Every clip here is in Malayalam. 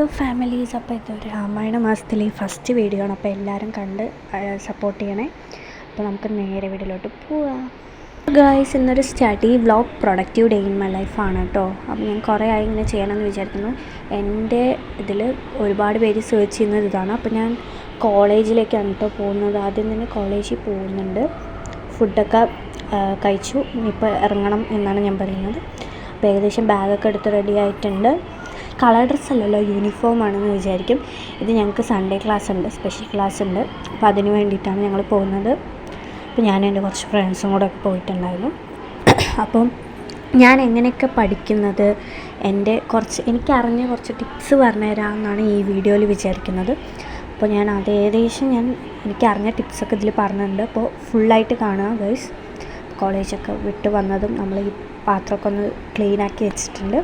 ഫാമിലീസ്, അപ്പോൾ ഇതൊരു രാമായണ മാസത്തിലെ ഫസ്റ്റ് വീഡിയോ ആണ്. അപ്പോൾ എല്ലാവരും കണ്ട് സപ്പോർട്ട് ചെയ്യണേ. അപ്പോൾ നമുക്ക് നേരെ വീഡിയോയിലോട്ട് പോവാം. ഗായ്സ്, ഇന്നൊരു study vlog productive day in my ലൈഫാണ് കേട്ടോ. അപ്പോൾ ഞാൻ കുറേ ആയി ഇങ്ങനെ ചെയ്യണമെന്ന് വിചാരിക്കുന്നു. എൻ്റെ ഇതിൽ ഒരുപാട് പേര് സെർച്ച് ചെയ്യുന്നത് ഇതാണ്. അപ്പോൾ ഞാൻ കോളേജിലേക്കാണ് കേട്ടോ പോകുന്നത്. ആദ്യം തന്നെ കോളേജിൽ പോകുന്നുണ്ട്. ഫുഡൊക്കെ കഴിച്ചു. ഇപ്പോൾ ഇറങ്ങണം എന്നാണ് ഞാൻ പറയുന്നത്. അപ്പോൾ ഏകദേശം ബാഗൊക്കെ എടുത്ത് റെഡി ആയിട്ടുണ്ട്. കളർ ഡ്രസ്സ് അല്ലല്ലോ, യൂണിഫോം ആണെന്ന് വിചാരിക്കും. ഇത് ഞങ്ങൾക്ക് സൺഡേ ക്ലാസ് ഉണ്ട്, സ്പെഷ്യൽ ക്ലാസ് ഉണ്ട്. അപ്പോൾ അതിന് വേണ്ടിയിട്ടാണ് ഞങ്ങൾ പോകുന്നത്. അപ്പോൾ ഞാനും എൻ്റെ കുറച്ച് ഫ്രണ്ട്സും കൂടെ ഒക്കെ പോയിട്ടുണ്ടായിരുന്നു. അപ്പം ഞാൻ എങ്ങനെയൊക്കെ പഠിക്കുന്നത്, എനിക്കറിഞ്ഞ കുറച്ച് ടിപ്സ് പറഞ്ഞു തരാമെന്നാണ് ഈ വീഡിയോയിൽ വിചാരിക്കുന്നത്. അപ്പോൾ ഞാൻ ഏകദേശം എനിക്കറിഞ്ഞ ടിപ്സൊക്കെ ഇതിൽ പറഞ്ഞിട്ടുണ്ട്. അപ്പോൾ ഫുള്ളായിട്ട് കാണുക ഗൈസ്. കോളേജൊക്കെ വിട്ട് വന്നതും നമ്മൾ ഈ പാത്രമൊക്കെ ഒന്ന് ക്ലീനാക്കി വെച്ചിട്ടുണ്ട്.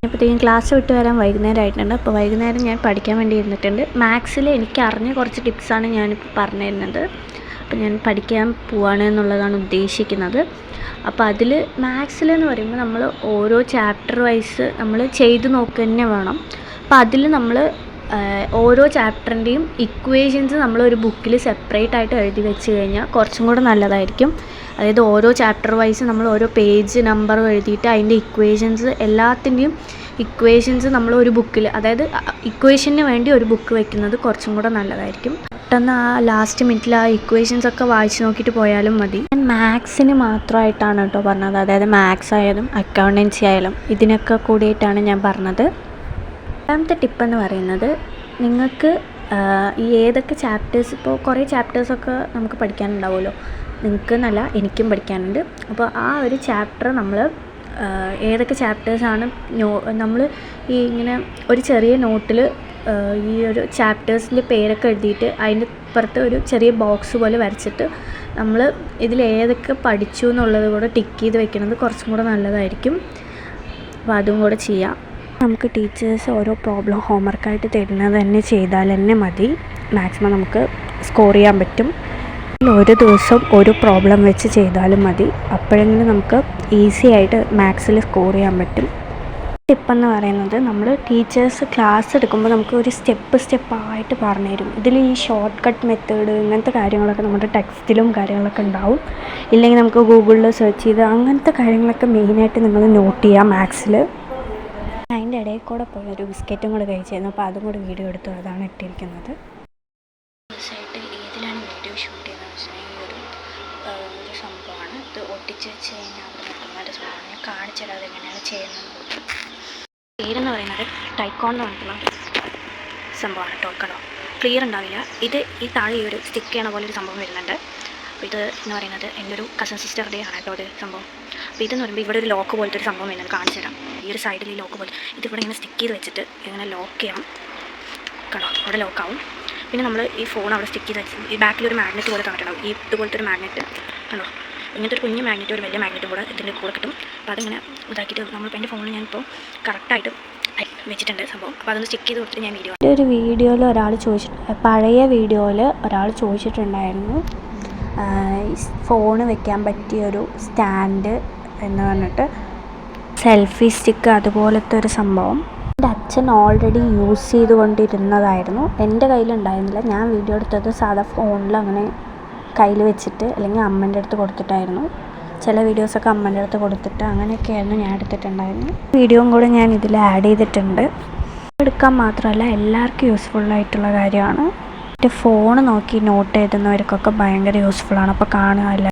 അപ്പോഴത്തേക്കും ക്ലാസ് വിട്ട് വരാൻ വൈകുന്നേരം ആയിട്ടുണ്ട്. അപ്പോൾ വൈകുന്നേരം ഞാൻ പഠിക്കാൻ വേണ്ടി ഇരുന്നിട്ടുണ്ട്. മാത്സിൽ എനിക്കറിഞ്ഞ കുറച്ച് ടിപ്സാണ് ഞാനിപ്പോൾ പറഞ്ഞു തരുന്നത്. അപ്പോൾ ഞാൻ പഠിക്കാൻ പോവാണ് എന്നുള്ളതാണ് ഉദ്ദേശിക്കുന്നത്. അപ്പോൾ അതിൽ മാത്സിലെന്ന് പറയുമ്പോൾ നമ്മൾ ഓരോ ചാപ്റ്റർ വൈസ് നമ്മൾ ചെയ്ത് നോക്കുക തന്നെ വേണം. അപ്പോൾ അതിൽ നമ്മൾ ഓരോ ചാപ്റ്ററിൻ്റെയും ഇക്വേഷൻസ് നമ്മളൊരു ബുക്കിൽ സെപ്പറേറ്റ് ആയിട്ട് എഴുതി വെച്ച് കഴിഞ്ഞാൽ കുറച്ചും കൂടെ നല്ലതായിരിക്കും. അതായത് ഓരോ ചാപ്റ്റർ വൈസ് നമ്മൾ ഓരോ പേജ് നമ്പറും എഴുതിയിട്ട് അതിൻ്റെ എല്ലാത്തിൻ്റെയും ഇക്വേഷൻസ് നമ്മൾ ഒരു ബുക്കിൽ, അതായത് ഇക്വേഷന് വേണ്ടി ഒരു ബുക്ക് വെക്കുന്നത് കുറച്ചും കൂടെ നല്ലതായിരിക്കും. പെട്ടെന്ന് ആ ലാസ്റ്റ് മിനിറ്റിൽ ആ ഇക്വേഷൻസ് ഒക്കെ വായിച്ച് നോക്കിയിട്ട് പോയാലും മതി. ഞാൻ മാത്സിന് മാത്രമായിട്ടാണ് കേട്ടോ പറഞ്ഞത്. അതായത് മാത്സ് ആയാലും അക്കൗണ്ടൻസി ആയാലും ഇതിനൊക്കെ കൂടിയിട്ടാണ് ഞാൻ പറഞ്ഞത്. രണ്ടാമത്തെ ടിപ്പെന്ന് പറയുന്നത്, നിങ്ങൾക്ക് ഈ ഏതൊക്കെ ചാപ്റ്റേഴ്സ്, ഇപ്പോൾ കുറേ ചാപ്റ്റേഴ്സൊക്കെ നമുക്ക് പഠിക്കാനുണ്ടാവുമല്ലോ. നിങ്ങൾക്ക് എന്നല്ല, എനിക്കും പഠിക്കാനുണ്ട്. അപ്പോൾ ആ ഒരു ചാപ്റ്റർ നമ്മൾ ഏതൊക്കെ ചാപ്റ്റേഴ്സാണ് നമ്മൾ ഈ ഇങ്ങനെ ഒരു ചെറിയ നോട്ടിൽ ഈ ഒരു ചാപ്റ്റേഴ്സിൻ്റെ പേരൊക്കെ എഴുതിയിട്ട് അതിൻ്റെ പുറത്ത് ഒരു ചെറിയ ബോക്സ് പോലെ വരച്ചിട്ട് നമ്മൾ ഇതിൽ ഏതൊക്കെ പഠിച്ചു എന്നുള്ളത് കൂടെ ടിക്ക് ചെയ്ത് വെക്കുന്നത് കുറച്ചും കൂടെ നല്ലതായിരിക്കും. അപ്പോൾ അതും കൂടെ ചെയ്യാം. നമുക്ക് ടീച്ചേഴ്സ് ഓരോ പ്രോബ്ലം ഹോംവർക്കായിട്ട് തരുന്നത് തന്നെ ചെയ്താൽ തന്നെ മതി. മാക്സിമം നമുക്ക് സ്കോർ ചെയ്യാൻ പറ്റും. ഒരു ദിവസം ഒരു പ്രോബ്ലം വെച്ച് ചെയ്താലും മതി. അപ്പോഴെങ്കിലും നമുക്ക് ഈസി ആയിട്ട് മാത്സിൽ സ്കോർ ചെയ്യാൻ പറ്റും. ടിപ്പെന്ന് പറയുന്നത്, നമ്മൾ ടീച്ചേഴ്സ് ക്ലാസ് എടുക്കുമ്പോൾ നമുക്ക് ഒരു സ്റ്റെപ്പായിട്ട് പറഞ്ഞു തരും. ഇതിൽ ഈ ഷോർട്ട് കട്ട് മെത്തേഡ് ഇങ്ങനത്തെ കാര്യങ്ങളൊക്കെ നമ്മുടെ ടെക്സ്റ്റിലും കാര്യങ്ങളൊക്കെ ഉണ്ടാവും. ഇല്ലെങ്കിൽ നമുക്ക് ഗൂഗിളിൽ സെർച്ച് ചെയ്ത് അങ്ങനത്തെ കാര്യങ്ങളൊക്കെ മെയിനായിട്ട് നിങ്ങൾ നോട്ട് ചെയ്യുക മാത്സിൽ. അതിൻ്റെ ഇടയിൽ കൂടെ പോയി ഒരു ബിസ്ക്കറ്റും കൂടെ കഴിച്ചായിരുന്നു. അപ്പോൾ അതും കൂടെ വീഡിയോ എടുത്തു, അതാണ് ഇട്ടിരിക്കുന്നത്. ഏതിലാണ് വീഡിയോ ഷൂട്ട് ചെയ്യുന്നത് വെച്ചിട്ടുണ്ടെങ്കിൽ ഒരു സംഭവമാണ്. ഇത് ഒട്ടിച്ച് വെച്ച് കഴിഞ്ഞാൽ അവിടെ നിൽക്കുന്ന ഒരു സംഭവമാണ്. ഞാൻ കാണിച്ചു തരാം അതെങ്ങനെയാണ് ചെയ്യുന്നത്. പേരെന്ന് പറയുന്നത് ടൈക്കോൺ എന്ന് പറഞ്ഞിട്ടുള്ള സംഭവമാണ്. ടോക്കണോ ക്ലിയർ ഉണ്ടാവില്ല. ഈ താഴെ ഒരു സ്റ്റിക്ക് ചെയ്യണ പോലെ ഒരു സംഭവം വരുന്നുണ്ട്. അപ്പോൾ ഇത് എന്ന് പറയുന്നത് എൻ്റെ ഒരു കസിൻ സിസ്റ്ററുടെ ആണ് കേട്ടോ ഒരു സംഭവം. അപ്പോൾ ഇതെന്ന് പറയുമ്പോൾ ഇവിടെ ഒരു ലോക്ക് പോലത്തെ ഒരു സംഭവം വരുന്നത് കാണിച്ചു തരാം. ഈ ഒരു സൈഡിൽ ഈ ലോക്ക് പോലെ ഇതിവിടെ ഇങ്ങനെ സ്റ്റിക്ക് ചെയ്ത് വെച്ചിട്ട് ഇങ്ങനെ ലോക്ക് ചെയ്യണം. കേട്ടോ, അവിടെ ലോക്കാവും. പിന്നെ നമ്മൾ ഈ ഫോൺ അവിടെ സ്റ്റിക്ക് ചെയ്ത് വെച്ച് ഈ ബാക്കിൽ ഒരു മാഗ്നറ്റ് പോലെ തന്നിട്ടുണ്ടാവും. ഈ ഇതുപോലത്തെ ഒരു മാഗ്നറ്റ് കണ്ടോ, ഇങ്ങനത്തെ ഒരു കുഞ്ഞ് മാഗ്നറ്റ്, ഒരു വലിയ മാഗ്നറ്റും കൂടെ ഇതിൻ്റെ കൂടെ കിട്ടും. അപ്പോൾ അതിങ്ങനെ ഇതാക്കിയിട്ട് നമ്മളിപ്പോൾ എൻ്റെ ഫോണിൽ ഞാനിപ്പോൾ കറക്റ്റായിട്ട് വെച്ചിട്ടുണ്ട് സംഭവം. അപ്പോൾ അതൊന്ന് സ്റ്റിക്ക് ചെയ്ത് കൊടുത്തിട്ട് ഞാൻ ഒരു വീഡിയോയിൽ പഴയ വീഡിയോയിൽ ഒരാൾ ചോദിച്ചിട്ടുണ്ടായിരുന്നു ഫോണ് വെക്കാൻ പറ്റിയൊരു സ്റ്റാൻഡ് എന്ന് പറഞ്ഞിട്ട്, സെൽഫി സ്റ്റിക്ക് അതുപോലത്തെ ഒരു സംഭവം. എൻ്റെ അച്ഛൻ ഓൾറെഡി യൂസ് ചെയ്തുകൊണ്ടിരുന്നതായിരുന്നു. എൻ്റെ കയ്യിലുണ്ടായിരുന്നില്ല. ഞാൻ വീഡിയോ എടുത്തത് സാധാ ഫോണിൽ അങ്ങനെ കയ്യിൽ വെച്ചിട്ട്, അല്ലെങ്കിൽ അമ്മേൻ്റെ അടുത്ത് കൊടുത്തിട്ടായിരുന്നു. ചില വീഡിയോസൊക്കെ അമ്മേൻ്റെ അടുത്ത് കൊടുത്തിട്ട് അങ്ങനെയൊക്കെയായിരുന്നു ഞാൻ എടുത്തിട്ടുണ്ടായിരുന്നു. വീഡിയോയും കൂടെ ഞാൻ ഇതിൽ ആഡ് ചെയ്തിട്ടുണ്ട്. എടുക്കാൻ മാത്രമല്ല എല്ലാവർക്കും യൂസ്ഫുള്ളായിട്ടുള്ള കാര്യമാണ്. ഫോൺ നോക്കി നോട്ട് എഴുതുന്നവർക്കൊക്കെ ഭയങ്കര യൂസ്ഫുള്ളാണ്. അപ്പോൾ കാണുക.